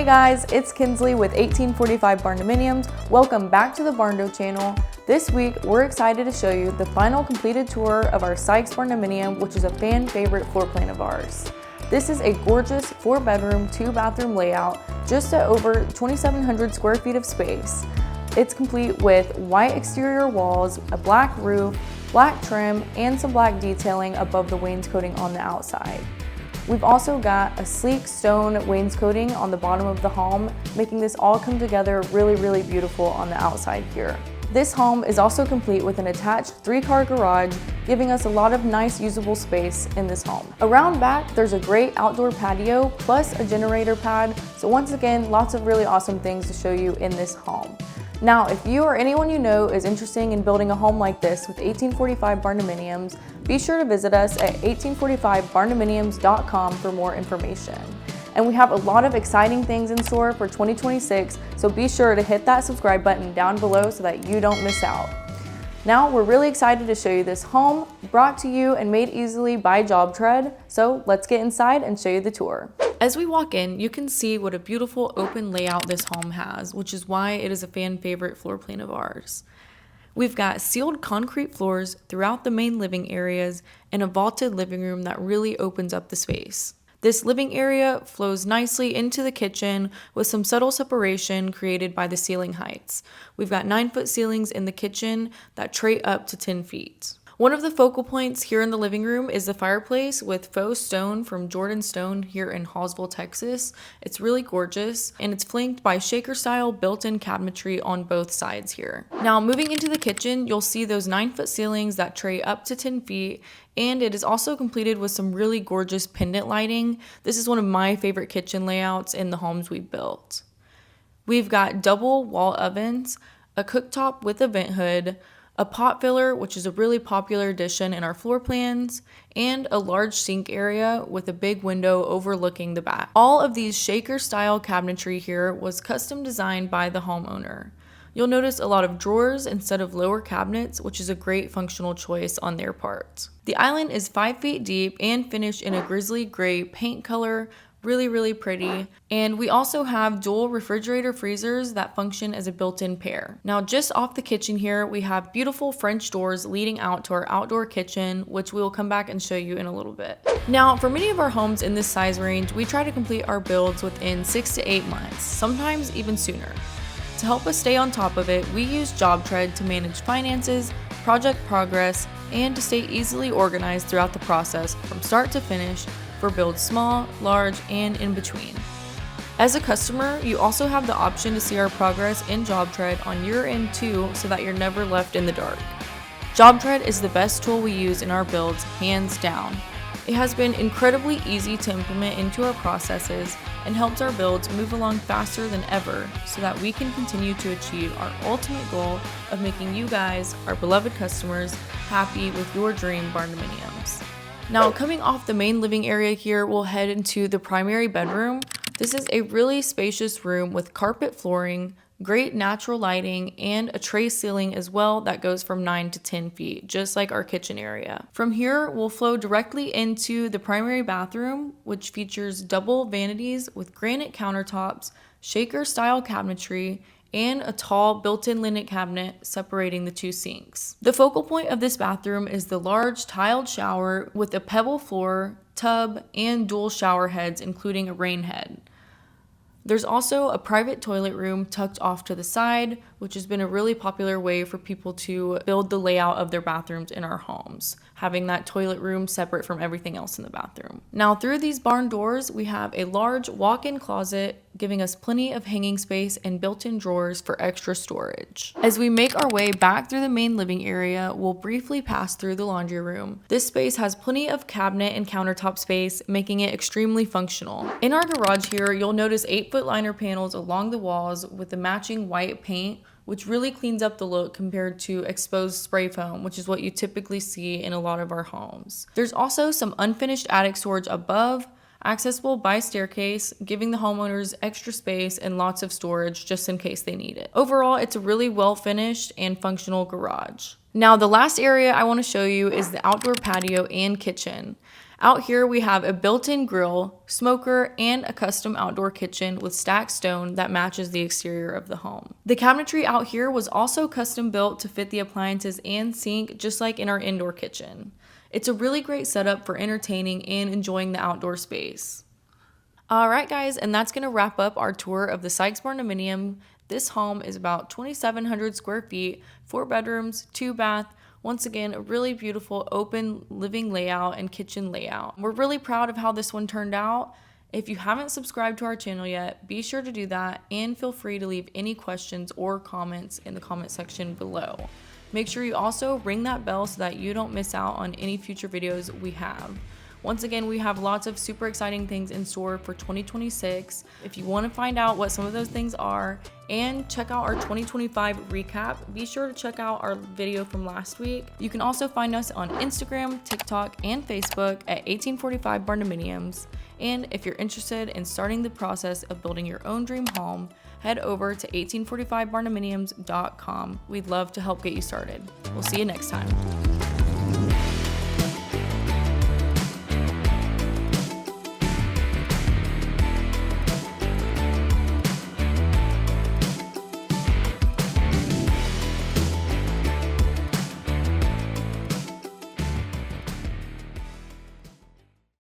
guys, it's Kinsley with 1845 Barndominiums. Welcome back to the Barndo channel. This week, we're excited to show you the final completed tour of our Sykes Barndominium, which is a fan favorite floor plan of ours. This is a gorgeous 4-bedroom, 2-bathroom layout, just at over 2,700 square feet of space. It's complete with white exterior walls, a black roof, black trim, and some black detailing above the wainscoting on the outside. We've also got a sleek stone wainscoting on the bottom of the home, making this all come together really beautiful on the outside here. This home is also complete with an attached 3-car garage, giving us a lot of nice usable space in this home. Around back, there's a great outdoor patio plus a generator pad. So once again, lots of really awesome things to show you in this home. Now, if you or anyone you know is interested in building a home like this with 1845 Barndominiums, be sure to visit us at 1845barndominiums.com for more information. And we have a lot of exciting things in store for 2026, so be sure to hit that subscribe button down below so that you don't miss out. Now, we're really excited to show you this home, brought to you and made easily by JobTread. So let's get inside and show you the tour. As we walk in, you can see what a beautiful open layout this home has, which is why it is a fan favorite floor plan of ours. We've got sealed concrete floors throughout the main living areas and a vaulted living room that really opens up the space. This living area flows nicely into the kitchen with some subtle separation created by the ceiling heights. We've got 9-foot ceilings in the kitchen that tray up to 10 feet. One of the focal points here in the living room is the fireplace with faux stone from Jordan Stone here in Hallsville, Texas. It's really gorgeous, and it's flanked by shaker-style built-in cabinetry on both sides here. Now, moving into the kitchen, you'll see those 9-foot ceilings that tray up to 10 feet, and it is also completed with some really gorgeous pendant lighting. This is one of my favorite kitchen layouts in the homes we've built. We've got double wall ovens, a cooktop with a vent hood, a pot filler, which is a really popular addition in our floor plans, and a large sink area with a big window overlooking the back. All of these shaker-style cabinetry here was custom designed by the homeowner. You'll notice a lot of drawers instead of lower cabinets, which is a great functional choice on their part. The island is 5 feet deep and finished in a grizzly gray paint color, really pretty. And we also have dual refrigerator freezers that function as a built-in pair. Now, just off the kitchen here, we have beautiful French doors leading out to our outdoor kitchen, which we will come back and show you in a little bit. Now, for many of our homes in this size range, we try to complete our builds within 6 to 8 months, sometimes even sooner. To help us stay on top of it, we use JobTread to manage finances, project progress, and to stay easily organized throughout the process from start to finish for builds small, large, and in between. As a customer, you also have the option to see our progress in JobTread on your end too, so that you're never left in the dark. JobTread is the best tool we use in our builds, hands down. It has been incredibly easy to implement into our processes and helps our builds move along faster than ever so that we can continue to achieve our ultimate goal of making you guys, our beloved customers, happy with your dream Barndominiums. Now, coming off the main living area here, we'll head into the primary bedroom. This is a really spacious room with carpet flooring, great natural lighting, and a tray ceiling as well that goes from 9 to 10 feet, just like our kitchen area. From here, we'll flow directly into the primary bathroom, which features double vanities with granite countertops, shaker-style cabinetry, and a tall built-in linen cabinet separating the 2 sinks. The focal point of this bathroom is the large tiled shower with a pebble floor, tub, and dual shower heads, including a rain head. There's also a private toilet room tucked off to the side, which has been a really popular way for people to build the layout of their bathrooms in our homes, having that toilet room separate from everything else in the bathroom. Now, through these barn doors, we have a large walk-in closet, giving us plenty of hanging space and built-in drawers for extra storage. As we make our way back through the main living area, we'll briefly pass through the laundry room. This space has plenty of cabinet and countertop space, making it extremely functional. In our garage here, you'll notice 8-foot liner panels along the walls with the matching white paint, which really cleans up the look compared to exposed spray foam, which is what you typically see in a lot of our homes. There's also some unfinished attic storage above, accessible by staircase, giving the homeowners extra space and lots of storage just in case they need it. Overall, it's a really well finished and functional garage. Now, the last area I want to show you is the outdoor patio and kitchen. Out here we have a built-in grill, smoker, and a custom outdoor kitchen with stacked stone that matches the exterior of the home. The cabinetry out here was also custom built to fit the appliances and sink, just like in our indoor kitchen. It's a really great setup for entertaining and enjoying the outdoor space. Alright guys, and that's going to wrap up our tour of the Sykes Barndominium. This home is about 2,700 square feet, 4 bedrooms, 2 bath. Once again, a really beautiful open living layout and kitchen layout. We're really proud of how this one turned out. If you haven't subscribed to our channel yet, be sure to do that and feel free to leave any questions or comments in the comment section below. Make sure you also ring that bell so that you don't miss out on any future videos we have. Once again, we have lots of super exciting things in store for 2026. If you want to find out what some of those things are and check out our 2025 recap, be sure to check out our video from last week. You can also find us on Instagram, TikTok, and Facebook at 1845 Barndominiums. And if you're interested in starting the process of building your own dream home, head over to 1845barndominiums.com. We'd love to help get you started. We'll see you next time.